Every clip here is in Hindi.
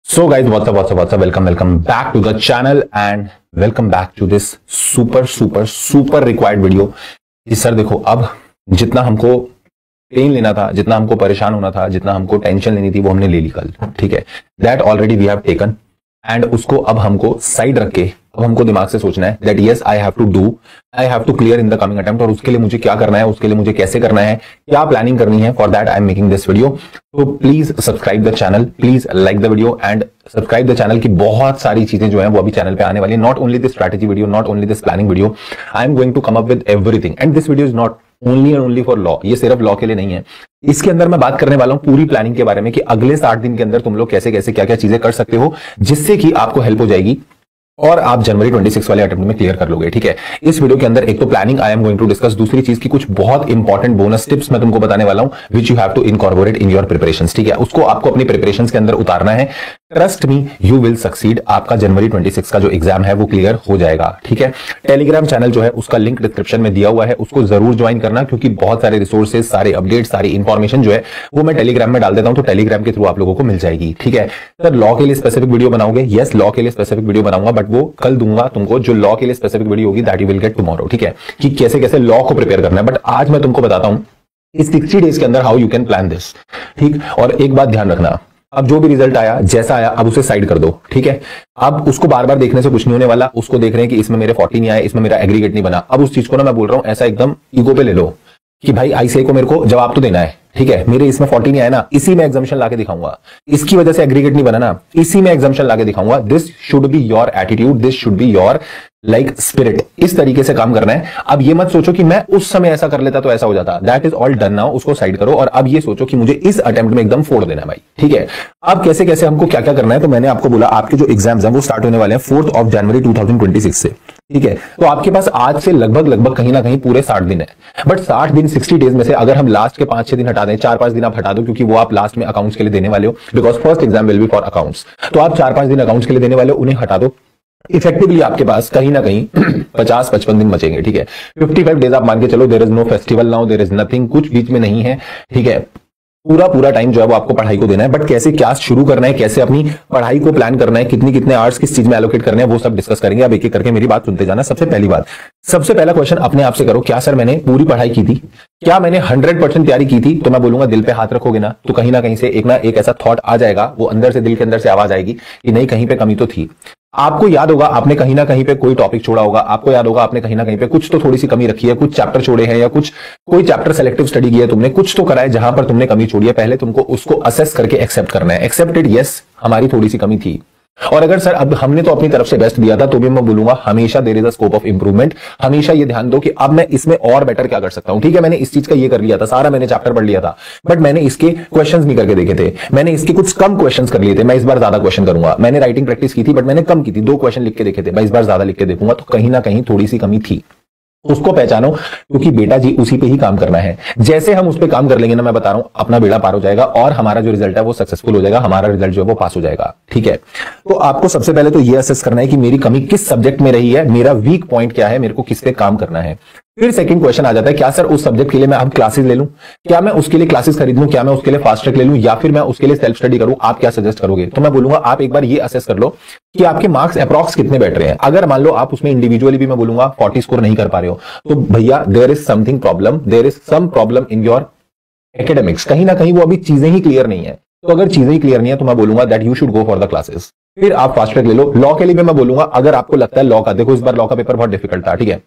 So guys, what's up? Welcome back to the channel and welcome back to this super required video। Sir देखो, अब जितना हमको पेन लेना था, जितना हमको परेशान होना था, जितना हमको टेंशन लेनी थी, वो हमने ले ली कल। ठीक है, that already we have taken and उसको अब हमको साइड रख के अब हमको दिमाग से सोचना है that yes I have to clear in the coming attempt. और उसके लिए मुझे क्या करना है, उसके लिए मुझे कैसे करना है, क्या प्लानिंग करनी है, for that I am making this video. तो please subscribe the channel, please like the video and subscribe the channel की बहुत सारी चीजें जो है वो अभी चैनल पे आने वाली है। Not only this strategy video, not only this planning video, I am going to come up with everything and this video is not only and only for law. ये सिर्फ लॉ के लिए नहीं है, इसके अंदर मैं बात करने वाला हूं पूरी प्लानिंग के बारे में कि अगले 60 दिन के अंदर तुम लोग कैसे कैसे क्या क्या चीजें कर सकते हो जिससे कि आपको हेल्प हो जाएगी और आप जनवरी 26 वाले अटेम्प्ट में क्लियर कर लोगे। ठीक है, इस वीडियो के अंदर एक तो planning I am going to discuss, दूसरी चीज की कुछ बहुत इंपॉर्टेंट बोनस टिप्स मैं तुमको बताने वाला हूं which you have to incorporate in your preparations. ठीक है, उसको आपको अपनी प्रिपरेशंस के अंदर उतारना है। Trust me, you will succeed. आपका जनवरी 26 का जो एग्जाम है वो क्लियर हो जाएगा। ठीक है, टेलीग्राम चैनल जो है उसका लिंक डिस्क्रिप्शन में दिया हुआ है, उसको जरूर ज्वाइन करना क्योंकि बहुत सारे रिसोर्सेज, सारे अपडेट, सारी इंफॉर्मेशन जो है वो मैं टेलीग्राम में डाल देता हूं, तो टेलीग्राम के थ्रू आप लोगों को मिल जाएगी। ठीक है सर, लॉ के लिए स्पेसिफिक वीडियो बनाओगे? यस, लॉ के लिए स्पेसिफिक वीडियो बनाऊंगा, बट वो कल दूंगा तुमको। जो लॉ के लिए स्पेसिफिक वीडियो होगी that you will get tomorrow. ठीक है, कि कैसे कैसे लॉ को प्रिपेयर करना है, बट आज मैं तुमको बताता हूं इस 60 डेज के अंदर how you can plan this. ठीक, और एक बात ध्यान रखना, अब जो भी रिजल्ट आया, जैसा आया, अब उसे साइड कर दो। ठीक है, अब उसको बार बार देखने से कुछ नहीं होने वाला। उसको देख रहे हैं कि इसमें मेरे 40 नहीं आए, इसमें मेरा एग्रीगेट नहीं बना। अब उस चीज को ना मैं बोल रहा हूं ऐसा एकदम ईगो पे ले लो कि भाई आईसीआई को मेरे को जवाब तो देना है। ठीक है, मेरे इसमें 40 नहीं आया ना, इसी में एग्जाम्शन लाके दिखाऊंगा। इसकी वजह से एग्रीगेट नहीं बना ना, इसी में एग्जाम्शन लाके दिखाऊंगा। This should be your attitude, this should be your like spirit. इस तरीके से काम करना है। अब ये मत सोचो कि मैं उस समय ऐसा कर लेता तो ऐसा हो जाता। That is all done now, उसको साइड करो और अब ये सोचो कि मुझे इस अटेम्प्ट में एकदम फोड़ देना है भाई। ठीक है, अब कैसे कैसे हमको क्या क्या करना है, तो मैंने आपको बोला आपके जो एग्जाम्स हैं वो स्टार्ट होने वाले हैं 4 जनवरी 2026 से। ठीक है, तो आपके पास आज से लगभग कहीं ना कहीं पूरे 60 दिन है। बट 60 दिन 60 डेज में से अगर हम लास्ट के 5-6 दिन हटा दें, 4-5 दिन आप हटा दो क्योंकि वो आप लास्ट में अकाउंट्स के लिए देने वाले हो, because first exam will be for accounts. तो आप 4-5 दिन अकाउंट्स के लिए देने वाले हो, उन्हें हटा दो। इफेक्टिवली आपके पास कहीं ना कहीं 50-55 दिन बचेंगे। ठीक है, 55 डेज आप मान के चलो। There is no festival now, there is nothing, कुछ बीच में नहीं है। ठीक है, पूरा टाइम जो है वो आपको पढ़ाई को देना है। बट कैसे क्या शुरू करना है, कैसे अपनी पढ़ाई को प्लान करना है, कितने आवर्स किस चीज में एलोकेट करने हैं, वो सब डिस्कस करेंगे। अब एक एक करके मेरी बात सुनते जाना। सबसे पहला क्वेश्चन अपने आप से करो, क्या सर मैंने पूरी पढ़ाई की थी? क्या मैंने 100% तैयारी की थी? तो मैं बोलूंगा दिल पे हाथ रखोगे ना, तो कहीं ना कहीं से एक ऐसा थॉट आ जाएगा, वो अंदर से, दिल के अंदर से आवाज आएगी कि नहीं, कहीं पे कमी तो थी। आपको याद होगा आपने कहीं ना कहीं पे कोई टॉपिक छोड़ा होगा, आपको याद होगा आपने कहीं ना कहीं पे कुछ तो थोड़ी सी कमी रखी है, कुछ चैप्टर छोड़े हैं या कोई चैप्टर सेलेक्टिव स्टडी की है तुमने, कुछ तो करा है जहां पर तुमने कमी छोड़ी है। पहले तुमको उसको असेस करके एक्सेप्ट करना है। एक्सेप्टेड, यस हमारी थोड़ी सी कमी थी। और अगर सर अब हमने तो अपनी तरफ से बेस्ट दिया था, तो भी मैं बोलूंगा हमेशा there is a scope of improvement. हमेशा ये ध्यान दो कि अब मैं इसमें और बेटर क्या कर सकता हूं। ठीक है, मैंने इस चीज का ये कर लिया था, सारा मैंने चैप्टर पढ़ लिया था, बट मैंने इसके क्वेश्चंस नहीं करके देखे थे, मैंने इसके कुछ कम क्वेश्चंस कर लिए थे। मैं इस बार ज्यादा क्वेश्चन करूंगा। मैंने राइटिंग प्रैक्टिस की थी बट मैंने कम की थी, 2 क्वेश्चन लिख के देखे थे, मैं इस बार ज्यादा लिख के देखूंगा। तो कहीं ना कहीं थोड़ी सी कमी थी, उसको पहचानो क्योंकि बेटा जी उसी पे ही काम करना है। जैसे हम उस पे काम कर लेंगे ना, मैं बता रहा हूं अपना बेड़ा पार हो जाएगा और हमारा जो रिजल्ट है वो सक्सेसफुल हो जाएगा, हमारा रिजल्ट जो है वो पास हो जाएगा। ठीक है, तो आपको सबसे पहले तो ये असेस करना है कि मेरी कमी किस सब्जेक्ट में रही है, मेरा वीक पॉइंट क्या है, मेरे को किस पे काम करना है। फिर सेकंड क्वेश्चन आ जाता है, क्या सर उस सब्जेक्ट के लिए मैं अब क्लासेस ले लूं? क्या मैं उसके लिए क्लासेस खरीद लूं? क्या मैं उसके लिए फास्ट ट्रैक ले लूं या फिर मैं उसके लिए सेल्फ स्टडी करूं? आप क्या सजेस्ट करोगे? तो मैं बोलूंगा आप एक बार ये असेस कर लो कि आपके मार्क्स अप्रॉक्स कितने बैठ रहे हैं। अगर मान लो आप उसमें इंडिविजुअली भी मैं बोलूंगा 40 स्कोर नहीं कर पा रहे हो, तो भैया there is something problem, there is some problem in your academics. कहीं ना कहीं वो अभी चीजें ही क्लियर नहीं है। तो अगर चीजें ही क्लियर नहीं है तो मैं बोलूंगा that you should go for the classes. फिर आप फास्ट ट्रैक ले लो। लॉ के लिए भी मैं बोलूंगा, अगर आपको लगता है लॉ का, देखो इस बार लॉ का पेपर बहुत डिफिकल्ट था। ठीक है,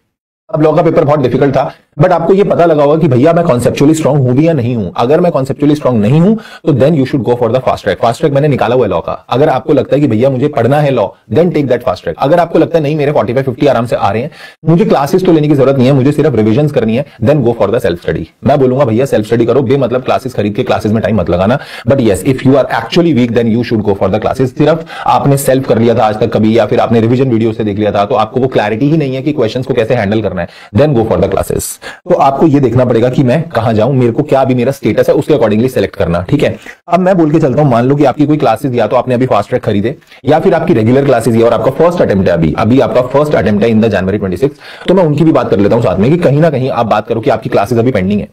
अब लॉ का पेपर बहुत डिफिकल्ट था, बट आपको ये पता लगा होगा कि भैया मैं कॉन्सेप्चुअली स्ट्रांग हूं भी या नहीं हूं। अगर मैं कॉन्सेप्चुअली स्ट्रांग नहीं हूं तो then you should go for the fast track. Fast track मैंने निकाला हुआ है लॉ का। अगर आपको लगता है कि भैया मुझे पढ़ना है law, then take that fast track. अगर आपको लगता है नहीं मेरे 45-50 आराम से आ रहे हैं, मुझे क्लासेस तो लेने की जरूरत नहीं है, मुझे सिर्फ रिविजन करनी है, then go for the self study. मैं बोलूंगा भैया सेल्फ स्टडी करो, बेमतलब क्लासेस खरीद के क्लासेस में टाइम मत लगाना। But yes, if you are actually weak then you should go for the classes. सिर्फ आपने सेल्फ कर लिया था आज तक कभी, या फिर आपने रिविजन वीडियो से देख लिया था, तो आपको वो क्लैरिटी ही नहीं है कि क्वेश्चंस को कैसे हैंडल करना है, then go for the classes. तो आपको ये देखना पड़ेगा कि मैं कहां जाऊं, मेरे को क्या अभी मेरा स्टेटस है, उसके अकॉर्डिंगली सेलेक्ट करना। ठीक है, अब मैं बोल के चलता हूं, मान लो कि आपकी कोई क्लासेस या तो आपने अभी फास्ट ट्रैक खरीदे या फिर आपकी रेगुलर क्लासेस है और आपका फर्स्ट अटेम्प्ट है, अभी आपका फर्स्ट अटेम्प्ट है इन द जनवरी 26। तो मैं उनकी भी बात कर लेता हूं साथ में कि कहीं ना कहीं आप बात करो कि आपकी क्लासेस अभी पेंडिंग है।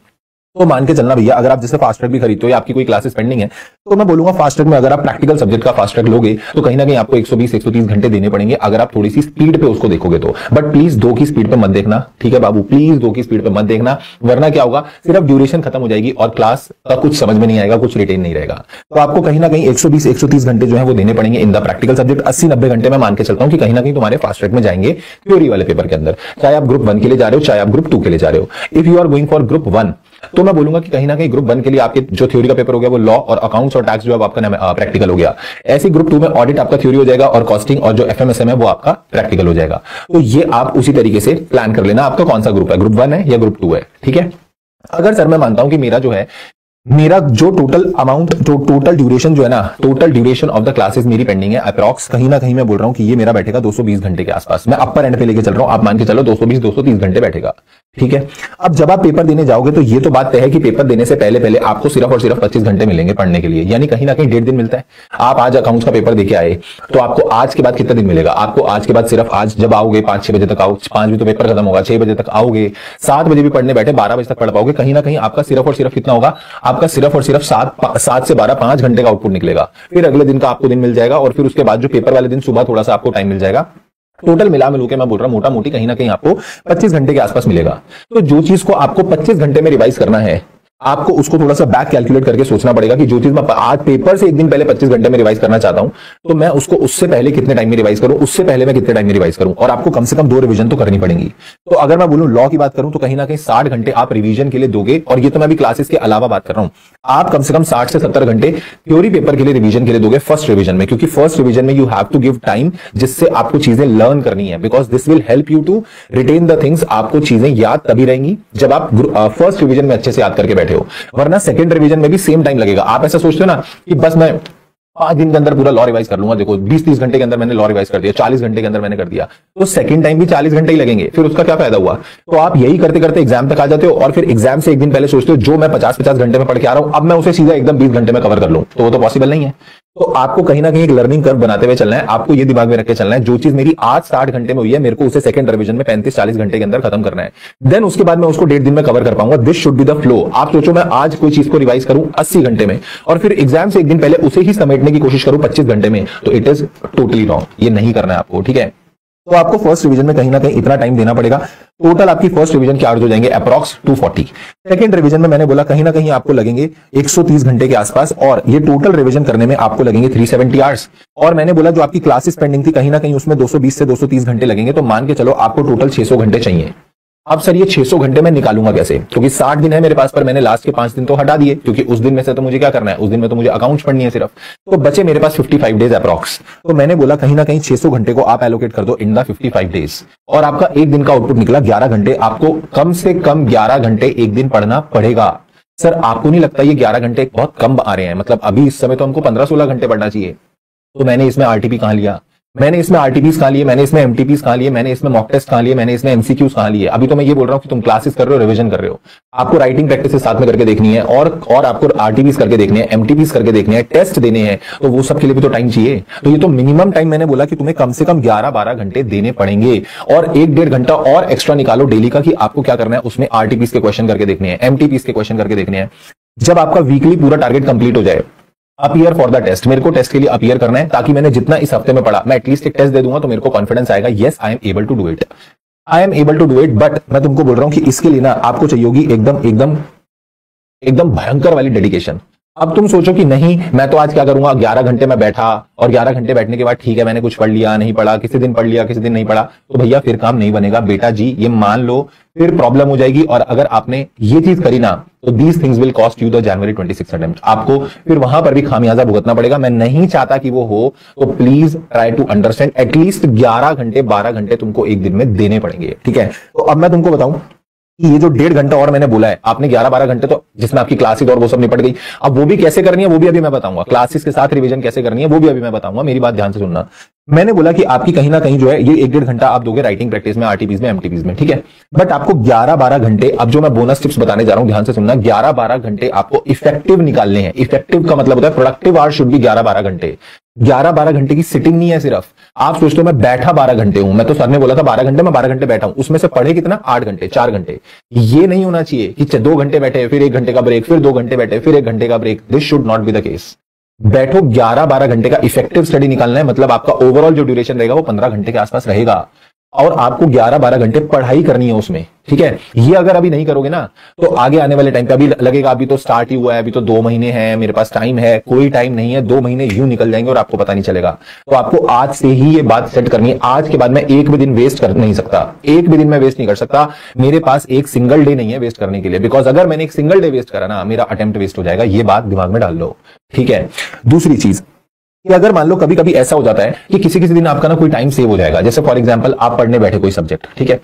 तो मान के चलना भैया, अगर आप जैसे फास्ट ट्रैक भी खरीदते हो या आपकी कोई क्लासेस पेंडिंग है, तो मैं बोलूंगा फास्ट ट्रैक में अगर आप प्रैक्टिकल सब्जेक्ट का फास्ट ट्रैक लोगे तो कहीं ना कहीं आपको 120-130 घंटे देने पड़ेंगे, अगर आप थोड़ी सी स्पीड पे उसको देखोगे तो। बट प्लीज 2 की स्पीड पे मत देखना, ठीक है बाबू, प्लीज 2 की स्पीड पे मत देखना, वरना क्या होगा, सिर्फ ड्यूरेशन खत्म हो जाएगी और क्लास का कुछ समझ में नहीं आएगा, कुछ रिटेन नहीं रहेगा। तो आपको कहीं ना कहीं 120-130 घंटे जो है वो देने पड़ेंगे इन द प्रैक्टिकल सब्जेक्ट। 80-90 घंटे में मान के चलता हूं कि कहीं ना कहीं तुम्हारे फास्ट ट्रैक में जाएंगे थ्योरी वाले पेपर के अंदर, चाहे आप ग्रुप 1 के लिए जा रहे हो, चाहे आप ग्रुप 2 के लिए जा रहे हो। If you are going for group 1, तो मैं बोलूंगा कि कहीं ना कहीं ग्रुप 1 के लिए आपके जो थ्योरी का पेपर हो गया वो लॉ और अकाउंट्स और टैक्स जो है आपका प्रैक्टिकल हो गया। ऐसे ग्रुप 2 में ऑडिट आपका थ्योरी हो जाएगा और कॉस्टिंग और जो एफएमएसएम है वो आपका प्रैक्टिकल हो जाएगा। तो ये आप उसी तरीके से प्लान कर लेना आपका कौन सा ग्रुप है, ग्रुप 1 है या ग्रुप 2 है, ठीक है। अगर सर मैं मानता हूं कि मेरा जो टोटल अमाउंट, टोटल ड्यूरेशन जो है ना, total duration of the classes मेरी पेंडिंग है अप्रॉक्स, कहीं ना कहीं मैं बोल रहा हूं कि ये मेरा बैठेगा 220 घंटे के आसपास। मैं अपर एंड पे लेके चल रहा हूं, आप मान के चलो 220-230 घंटे बैठेगा, ठीक है। अब जब आप पेपर देने जाओगे तो ये तो बात तय है कि पेपर देने से पहले आपको सिर्फ और सिर्फ 25 घंटे मिलेंगे पढ़ने के लिए, यानी कहीं ना कहीं 1.5 दिन मिलता है। आप आज अकाउंट्स का पेपर देके आए तो आपको आज के बाद कितना दिन मिलेगा, आपको आज के बाद सिर्फ आज जब आओगे 5-6 बजे तक आओ, 5 बजे तो पेपर खत्म होगा, 6 बजे तक आओगे, 7 बजे भी पढ़ने बैठे 12 बजे तक पढ़ पाओगे, कहीं ना कहीं आपका सिर्फ और सिर्फ कितना होगा, आपका सिर्फ और सिर्फ 7 से 12 5 घंटे का आउटपुट निकलेगा। फिर अगले दिन का आपको दिन मिल जाएगा और फिर उसके बाद जो पेपर वाले दिन सुबह थोड़ा सा आपको टाइम मिल जाएगा। टोटल मिला मिलू के मैं बोल रहा हूं मोटा मोटी कहीं ना कहीं आपको 25 घंटे के आसपास मिलेगा। तो जो चीज को आपको 25 घंटे में रिवाइज करना है, आपको उसको थोड़ा सा बैक कैलकुलेट करके सोचना पड़ेगा कि जो चीज मैं आज पेपर से एक दिन पहले 25 घंटे में रिवाइज करना चाहता हूं, तो मैं उसको उससे पहले कितने टाइम में रिवाइज करूं, उससे पहले मैं कितने टाइम में रिवाइज करूं, और आपको कम से कम 2 रिवीजन तो करनी पड़ेगी। तो अगर मैं बोलूं लॉ की बात करूं तो कहीं ना कहीं 60 घंटे आप रिवीजन के लिए दोगे, और ये तो मैं अभी क्लासेस के अलावा बात कर रहा हूं, आप कम से कम 60 से 70 घंटे थ्योरी पेपर के लिए रिवीजन के लिए दोगे फर्स्ट रिवीजन में, क्योंकि फर्स्ट रिवीजन में you have to give time जिससे आपको चीजें लर्न करनी है, because this will help you to retain the things. आपको चीजें याद तभी रहेंगी जब आप फर्स्ट रिवीजन में अच्छे से याद करके बैठे हो, वरना सेकंड रिवीजन में भी सेम टाइम लगेगा। आप ऐसा सोचते हो ना कि बस मैं 5 दिन के अंदर पूरा लॉ रिवाइज कर लूंगा, देखो 20-30 घंटे के अंदर मैंने लॉ रिवाइज कर दिया, 40 घंटे के अंदर मैंने कर दिया, तो सेकंड टाइम भी 40 घंटे ही लगेंगे, फिर उसका क्या फायदा हुआ। तो आप यही करते करते एग्जाम तक आ जाते हो, और फिर एग्जाम से एक दिन पहले सोचते हो जो मैं 50-50 घंटे में पढ़ के आ रहा हूं, अब मैं उसे सीधा एकदम 20 घंटे में कवर कर लूं, तो वो तो पॉसिबल नहीं है। तो आपको कहीं ना कहीं एक लर्निंग कर्व बनाते हुए चलना है, आपको ये दिमाग में रख के चलना है जो चीज मेरी आज 60 घंटे में हुई है, मेरे को उसे सेकंड रिवीजन में 35-40 घंटे के अंदर खत्म करना है, देन उसके बाद मैं उसको 1.5 दिन में कवर कर पाऊंगा। This should be the flow. आप सोचो मैं आज कोई चीज को रिवाइज करूं 80 घंटे में और फिर एग्जाम से एक दिन पहले उसे ही समेटने की कोशिश करूं 25 घंटे में, तो इट इज टोटली रॉन्ग, ये नहीं करना है आपको, ठीक है। तो आपको फर्स्ट रिवीजन में कहीं ना कहीं इतना टाइम देना पड़ेगा। टोटल आपकी फर्स्ट रिवीजन के आवर्स हो जाएंगे अप्रॉक्स 240। सेकंड रिवीजन में मैंने बोला कहीं ना कहीं आपको लगेंगे 130 घंटे के आसपास, और ये टोटल रिवीजन करने में आपको लगेंगे 370 आवर्स। और मैंने बोला जो आपकी क्लासेस पेंडिंग थी कहीं ना कहीं उसमें 220 से 230 घंटे लगेंगे, तो मान के चलो आपको टोटल 600 घंटे चाहिए। अब सर ये 600 घंटे मैं निकालूंगा कैसे, क्योंकि 60 दिन है मेरे पास, पर मैंने लास्ट के 5 दिन तो हटा दिए, क्योंकि उस दिन में से तो मुझे क्या करना है, उस दिन में तो मुझे अकाउंट्स पढ़नी है सिर्फ, तो बचे मेरे पास 55 डेज अप्रॉक्स। तो मैंने बोला कहीं ना कहीं 600 घंटे को आप एलोकेट कर दो इन द 55 डेज, और आपका एक दिन का आउटपुट निकला 11 घंटे। आपको कम से कम 11 घंटे एक दिन पढ़ना पड़ेगा। सर आपको नहीं लगता ये 11 घंटे बहुत कम आ रहे हैं, मतलब अभी इस समय तो हमको 15-16 घंटे पढ़ना चाहिए। तो मैंने इसमें आरटीपी कहां लिया, मैंने इसमें आरटीपीस कहां लिए, मैंने इसमें एमटीपीस कहां लिए, मैंने इसमें मॉक टेस्ट कहां लिए, मैंने इसमें एमसीक्यूज कहां लिए। अभी तो मैं ये बोल रहा हूं कि तुम क्लासेस कर रहे हो, रिवीजन कर रहे हो, आपको राइटिंग प्रैक्टिस साथ में करके देखनी है, और आपको आरटीपीस करके देखनी है, एमटीपीस करके देखनी है, टेस्ट देने हैं, तो वो सब के लिए भी तो टाइम चाहिए। तो ये तो मिनिमम टाइम मैंने बोला कि तुम्हें कम से कम 11-12 घंटे देने पड़ेंगे, और 1-1.5 घंटा और एक्स्ट्रा निकालो डेली का कि आपको क्या करना है, उसमें आरटीपीस के क्वेश्चन करके देखने हैं, एमटीपीस के क्वेश्चन करके देखने हैं। जब आपका वीकली पूरा टारगेट कंप्लीट हो जाए, अपीयर फॉर द टेस्ट, मेरे को टेस्ट के लिए अपीयर करना है, ताकि मैंने जितना इस हफ्ते में पढ़ा मैं एटलीस्ट एक टेस्ट दे दूंगा तो मेरे को कॉन्फिडेंस आएगा, yes I am able to do it, I am able to do it. But मैं तुमको बोल रहा हूं कि इसके लिए ना आपको चाहिए होगी एकदम भयंकर वाली डेडिकेशन। अब तुम सोचो कि नहीं मैं तो आज क्या करूंगा, 11 घंटे में बैठा, और 11 घंटे बैठने के बाद ठीक है मैंने कुछ पढ़ लिया, नहीं पढ़ा, किसी दिन पढ़ लिया, किसी दिन नहीं पढ़ा, तो भैया फिर काम नहीं बनेगा बेटा जी, ये मान लो, फिर प्रॉब्लम हो जाएगी। और अगर आपने ये चीज करी ना, तो these things will cost you the January 26 attempt. आपको फिर वहां पर भी खामियाजा भुगतना पड़ेगा। मैं नहीं चाहता कि वो हो, तो please try to understand, at least 11 घंटे 12 घंटे तुमको एक दिन में देने पड़ेंगे, ठीक है। तो अब मैं तुमको बताऊं कि ये जो 1.5 घंटा और मैंने बोला है, आपने 11-12 घंटे तो जिसमें आपकी क्लासेस और वो सब निपट गई, अब वो भी कैसे करनी है वो भी अभी मैं बताऊंगा, क्लासेस के साथ रिवीजन कैसे करनी है वो भी अभी मैं बताऊंगा, मेरी बात ध्यान से सुनना। मैंने बोला कि आपकी कहीं ना कहीं जो है ये 1-1.5 घंटा आप दोगे राइटिंग प्रैक्टिस में, आरटीपीज में, एमटीपीज में, ठीक है। बट आपको 11-12 घंटे, अब जो मैं बोनस टिप्स बताने जा रहा हूं ध्यान से सुनना, 11-12 घंटे आपको इफेक्टिव निकालने हैं। इफेक्टिव का मतलब होता है प्रोडक्टिव आवर शुड बी 11-12 घंटे, 11-12 घंटे की सिटिंग नहीं है सिर्फ। आप सोचते हो मैं बैठा 12 घंटे हूं, मैं तो सर ने बोला था 12 घंटे, मैं 12 घंटे बैठा हूं, उसमें से पढ़े कितना 8 घंटे 4 घंटे। ये नहीं होना चाहिए कि 2 घंटे बैठे फिर 1 घंटे का ब्रेक, फिर 2 घंटे बैठे फिर 1 घंटे का break. This should not be the case. बैठो 11-12 घंटे का इफेक्टिव स्टडी निकालना है, मतलब आपका ओवरऑल जो ड्यूरेशन रहेगा वो 15 घंटे के आसपास रहेगा और आपको 11-12 घंटे पढ़ाई करनी है उसमें, ठीक है। ये अगर अभी नहीं करोगे ना तो आगे आने वाले टाइम पे अभी लगेगा अभी तो स्टार्ट ही हुआ है, अभी तो 2 महीने हैं, मेरे पास टाइम है। कोई टाइम नहीं है, 2 महीने यूं निकल जाएंगे और आपको पता नहीं चलेगा। तो आपको आज से ही ये बात सेट करनी है। आज के बाद मैं एक भी दिन वेस्ट कर नहीं सकता, एक भी दिन मैं वेस्ट नहीं कर सकता। मेरे पास एक सिंगल डे नहीं है वेस्ट करने के लिए, बिकॉज अगर मैंने एक सिंगल डे वेस्ट करा ना मेरा अटेम्प्ट वेस्ट हो जाएगा। ये बात दिमाग में डाल लो, ठीक है। दूसरी चीज कि अगर मान लो कभी कभी ऐसा हो जाता है कि किसी किसी दिन आपका ना कोई टाइम सेव हो जाएगा, जैसे फॉर एग्जांपल आप पढ़ने बैठे कोई सब्जेक्ट, ठीक है।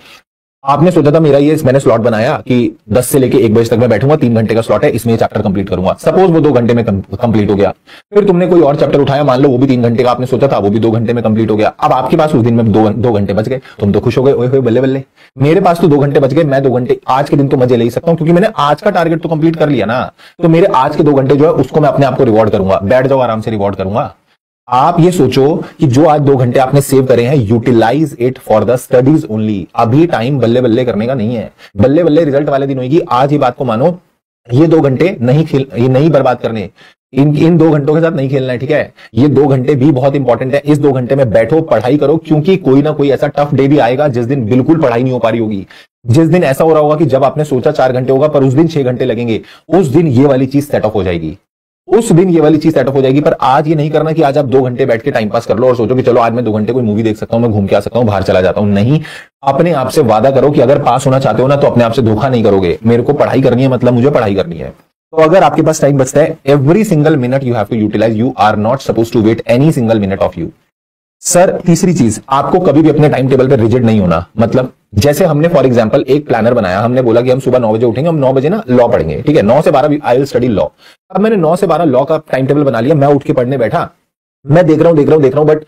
आपने सोचा था मेरा ये मैंने स्लॉट बनाया कि 10 से लेके 1 बजे तक मैं बैठूंगा, 3 घंटे का स्लॉट है, इसमें चैप्टर कंप्लीट करूंगा। सपोज वो 2 घंटे में कंप्लीट हो गया। फिर तुमने कोई और चैप्टर उठाया, मान लो वो भी 3 घंटे का आपने सोचा था, वो भी 2 घंटे में कंप्लीट हो गया। अब आपके पास उस दिन में 2 घंटे बच गए, तुम तो खुश हो गए, ओए बल्ले बल्ले मेरे पास तो 2 घंटे बच गए, मैं 2 घंटे आज के दिन तो मजे ले ही सकता हूं क्योंकि मैंने आज का टारगेट तो कंप्लीट कर लिया ना। तो मेरे आज के 2 घंटे जो है उसको मैं अपने आप को रिवॉर्ड करूंगा, बैठ जाओ आराम से रिवॉर्ड करूंगा। आप ये सोचो कि जो आज 2 घंटे आपने सेव करे हैं, utilize it for the studies only. अभी टाइम बल्ले बल्ले करने का नहीं है, बल्ले बल्ले रिजल्ट वाले दिन होगी। आज ही बात को मानो, ये 2 घंटे ये नहीं बर्बाद करने, इन 2 घंटों के साथ नहीं खेलना है, ठीक है। ये 2 घंटे भी बहुत इंपॉर्टेंट है। इस 2 घंटे में बैठो, पढ़ाई करो, क्योंकि कोई ना कोई ऐसा टफ डे भी आएगा जिस दिन बिल्कुल पढ़ाई नहीं हो पा रही होगी। जिस दिन ऐसा हो रहा होगा कि जब आपने सोचा 4 घंटे होगा पर उस दिन 6 घंटे लगेंगे, उस दिन ये वाली चीज सेटअप हो जाएगी, उस दिन ये वाली चीज सेटअप हो जाएगी। पर आज ये नहीं करना कि आज आप 2 घंटे बैठ के टाइम पास कर लो और सोचो कि चलो आज मैं 2 घंटे कोई मूवी देख सकता हूं, मैं घूम के आ सकता हूं, बाहर चला जाता हूं। नहीं, अपने आप से वादा करो कि अगर पास होना चाहते हो ना तो अपने आप से धोखा नहीं करोगे। मेरे को पढ़ाई करनी है, मतलब मुझे पढ़ाई करनी है। तो अगर आपके पास टाइम बचता है, every single minute you have to utilize. You are not suppose to wait any single minute of you. Sir तीसरी चीज, आपको कभी भी अपने टाइम टेबल पर रिजिड नहीं होना। मतलब जैसे हमने फॉर एग्जांपल एक प्लानर बनाया, हमने बोला कि हम सुबह 9 बजे उठेंगे, हम 9 बजे ना लॉ पढ़ेंगे, ठीक है। 9 से 12 आई विल स्टडी लॉ। अब मैंने 9 से 12 लॉ का टाइम टेबल बना लिया, मैं उठ के पढ़ने बैठा, मैं देख रहा हूं बट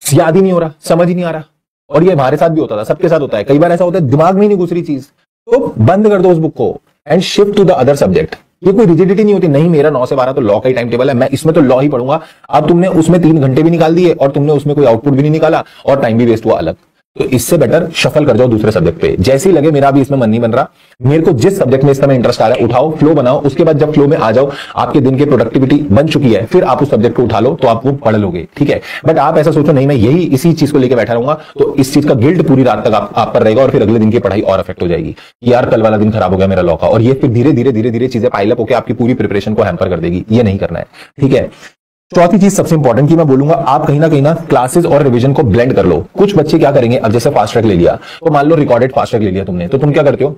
याद ही नहीं हो रहा, समझ ही नहीं आ रहा। और ये हमारे साथ भी होता था, सबके साथ होता है। कई बार ऐसा होता है दिमाग में ही नहीं घुस रही चीज, तो बंद कर दो उस बुक को and shift to the other subject. ये कोई रिजिडिटी नहीं होती, नहीं मेरा 9 से 12 तो लॉ का ही टाइम टेबल है, मैं इसमें तो लॉ ही पढ़ूंगा। अब तुमने उसमें 3 घंटे भी निकाल दिए और तुमने उसमें कोई आउटपुट भी नहीं निकाला और टाइम भी वेस्ट हुआ अलग। तो इससे बेटर शफल कर जाओ दूसरे सब्जेक्ट पे। जैसे ही लगे मेरा अभी इसमें मन नहीं बन रहा, मेरे को जिस सब्जेक्ट में इस समय इंटरेस्ट आ रहा है उठाओ, फ्लो बनाओ। उसके बाद जब फ्लो में आ जाओ, आपके दिन की प्रोडक्टिविटी बन चुकी है, फिर आप उस सब्जेक्ट को उठा लो तो आप वो पढ़ लोगे, ठीक है। बट आप ऐसा सोचो नहीं मैं यही इसी चीज को लेकर बैठा रहूंगा, तो इस चीज का गिल्ट पूरी रात तक आप पर रहेगा और फिर अगले दिन की पढ़ाई और अफेक्ट हो जाएगी। यार कल वाला दिन खराब हो गया मेरा लॉ का, और ये फिर धीरे धीरे चीजें पाइलअप होकर आपकी पूरी प्रिपरेशन को हैम्पर कर देगी। ये नहीं करना है, ठीक है। चौथी चीज सबसे इंपॉर्टेंट की मैं बोलूंगा, आप कहीं ना क्लासेस और रिवीजन को ब्लेंड कर लो। कुछ बच्चे क्या करेंगे, अब जैसे फास्ट ट्रैक ले लिया, तो मान लो रिकॉर्डेड फास्ट ट्रैक ले लिया तुमने, तो तुम क्या करते हो,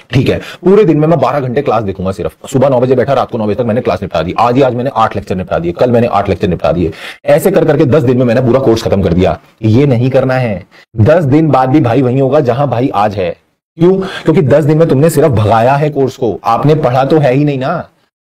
ठीक है पूरे दिन में मैं 12 घंटे क्लास देखूंगा सिर्फ। सुबह 9 बजे बैठा, रात को 9 बजे तक मैंने क्लास निपटा दी। आज मैंने 8 लेक्चर निपटा दिए, कल मैंने 8 लेक्चर निपटा दिए। ऐसे कर करके 10 दिन में मैंने पूरा कोर्स खत्म कर दिया। ये नहीं करना है। 10 दिन बाद भी भाई वही होगा जहां भाई आज है। क्यों? क्योंकि 10 दिन में तुमने सिर्फ भगाया है कोर्स को, आपने पढ़ा तो है ही नहीं ना।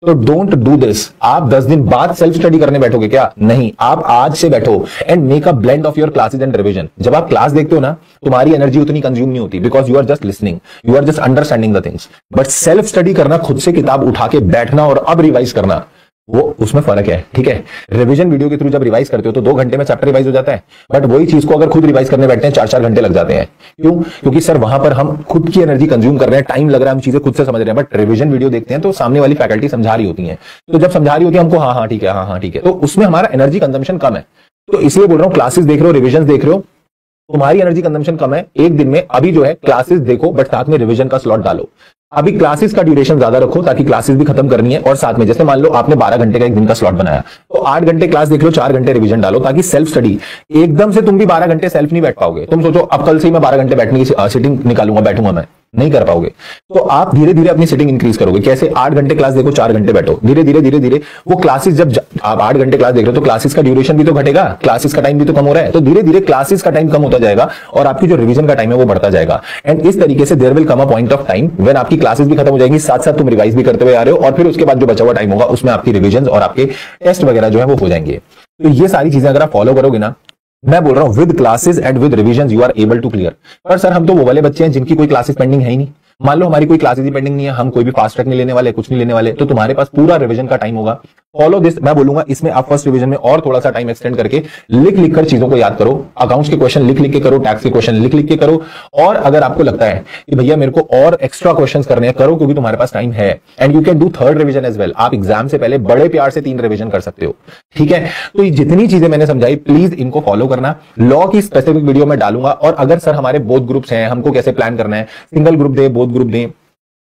तो डोंट डू दिस। आप 10 दिन बाद सेल्फ स्टडी करने बैठोगे क्या? नहीं, आप आज से बैठो and make a blend of your classes and revision. जब आप क्लास देखते हो ना, तुम्हारी एनर्जी उतनी कंज्यूम नहीं होती, because you are just listening, you are just understanding the things. But self study करना, खुद से किताब उठा के बैठना और अब रिवाइज करना, वो उसमें फर्क है, ठीक है। रिवीजन वीडियो के थ्रू जब रिवाइज करते हो तो 2 घंटे में चैप्टर रिवाइज हो जाता है, बट वही चीज को अगर खुद रिवाइज करने बैठते हैं 4-4 घंटे लग जाते हैं। क्यों? क्योंकि सर वहां पर हम खुद की एनर्जी कंज्यूम कर रहे हैं, टाइम लग रहा है, हम चीजें खुद से समझ रहे हैं। बट रिवीजन वीडियो देखते हैं तो सामने वाली फैकल्टी समझा रही होती है, तो जब समझा रही होती है हमको हाँ ठीक है, हाँ ठीक है, तो उसमें हमारा एनर्जी कंजम्पशन कम है। तो इसलिए बोल रहा हूं, क्लासेस देख रहे हो, रिविजन देख रहे हो, तुम्हारी एनर्जी कंजम्पशन कम है एक दिन में। अभी जो है क्लासेस देखो, बट साथ में रिवीजन का स्लॉट डालो। अभी क्लासेस का ड्यूरेशन ज्यादा रखो ताकि क्लासेस भी खत्म करनी है, और साथ में जैसे मान लो आपने 12 घंटे का एक दिन का स्लॉट बनाया, तो 8 घंटे क्लास देख लो, 4 घंटे रिवीजन डालो, ताकि सेल्फ स्टडी एकदम से तुम भी 12 घंटे सेल्फ नहीं बैठ पाओगे। तुम सोचो अब कल से ही मैं 12 घंटे बैठने की सिटिंग निकालूंगा, बैठूंगा, मैं नहीं कर पाओगे। तो आप धीरे धीरे अपनी सिटिंग इंक्रीज करोगे। कैसे? 8 घंटे क्लास देखो, 4 घंटे बैठो, धीरे धीरे वो क्लासेस, जब आप 8 घंटे क्लास देख रहे हो तो क्लासेस का ड्यूरेशन भी तो घटेगा, क्लासेस का टाइम भी तो कम हो रहा है, तो धीरे धीरे क्लासेस का टाइम कम होता जाएगा और आपकी जो रिवीजन का टाइम है वो बढ़ता जाएगा। एंड इस तरीके से there will come a point of time when आपकी क्लासेस भी खत्म हो जाएंगी, साथ साथ तुम रिवाइज भी करते हुए आ रहे हो, और फिर उसके बाद जो बचा हुआ टाइम होगा उसमें आपकी रिवीजन और आपके टेस्ट वगैरह जो है वो हो जाएंगे। तो ये सारी चीजें अगर आप फॉलो करोगे ना, मैं बोल रहा हूं with classes and with revision you are able to clear. पर सर हम तो वो वाले बच्चे हैं जिनकी कोई क्लासेस पेंडिंग है ही नहीं, मान लो हमारी कोई क्लासेस ही पेंडिंग नहीं है, हम कोई भी फास्ट ट्रैक नहीं लेने वाले, कुछ नहीं लेने वाले, तो तुम्हारे पास पूरा रिवीजन का टाइम होगा। फॉलो दिस, मैं बोलूंगा इसमें आप फर्स्ट रिवीजन में और थोड़ा सा टाइम एक्सटेंड करके लिख लिख कर चीजों को याद करो, अकाउंट्स के क्वेश्चन लिख लिख के करो, टैक्स के क्वेश्चन लिख लिख के करो, और अगर आपको लगता है कि भैया मेरे को और एक्स्ट्रा क्वेश्चंस करने हैं, करो, क्योंकि तुम्हारे पास टाइम है। And you can do third revision as well. आप एग्जाम से पहले बड़े प्यार से 3 रिवीजन कर सकते हो, ठीक है। तो ये जितनी चीजें मैंने समझाई प्लीज इनको फॉलो करना। लॉ की स्पेसिफिक वीडियो में डालूंगा, और अगर सर हमारे बोथ ग्रुप्स हैं, हमको कैसे प्लान करना है, सिंगल ग्रुप दे, बोथ ग्रुप दे,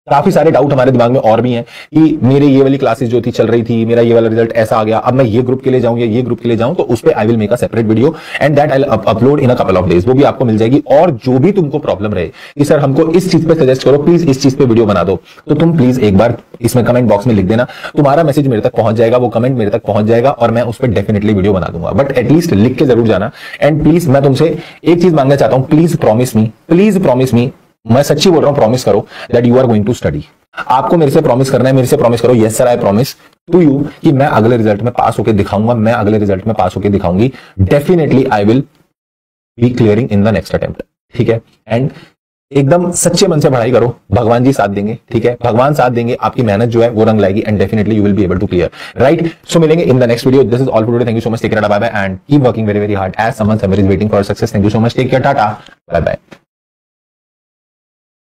काफी सारे डाउट हमारे दिमाग में और भी हैं कि मेरे ये वाली क्लासेस जो थी चल रही थी, मेरा ये वाला रिजल्ट ऐसा आ गया, अब मैं ये ग्रुप के लिए जाऊं या ये ग्रुप के लिए जाऊं, तो उस पे I will make a separate video and that I will upload in a couple of days. वो भी आपको मिल जाएगी। और जो भी तुमको प्रॉब्लम रहे कि सर हमको इस चीज पे सजेस्ट करो, प्लीज इस चीज पे वीडियो बना दो, तो तुम प्लीज एक बार इसमें कमेंट बॉक्स में लिख देना। तुम्हारा मैसेज मेरे तक पहुंच जाएगा, वो कमेंट मेरे तक पहुंच जाएगा, और मैं उस पर डेफिनेटली वीडियो बना दूंगा। बट एटलीस्ट लिख के जरूर जाना। एंड प्लीज मैं तुमसे एक चीज मांगना चाहता हूं, प्लीज प्रॉमिस मी, मैं सच्ची बोल रहा हूं, प्रॉमिस करो that you are going to study. आपको मेरे से प्रॉमिस करना है, मेरे से प्रॉमिस करो, yes sir I promise to you कि मैं अगले रिजल्ट में पास होकर दिखाऊंगा, मैं अगले रिजल्ट में पास होकर दिखाऊंगी। Definitely I will be clearing in the next attempt, ठीक है। एंड एकदम सच्चे मन से पढ़ाई करो, भगवान जी साथ देंगे, ठीक है। भगवान साथ देंगे, आपकी मेहनत जो है वो रंग लाएगी, and definitely you will be able to clear, right. So मिलेंगे in the next video. This is all for today. Thank you so much, take care, bye bye, and keep working very very hard as someone somewhere is waiting for success. Thank you so much, take care, tata, bye bye.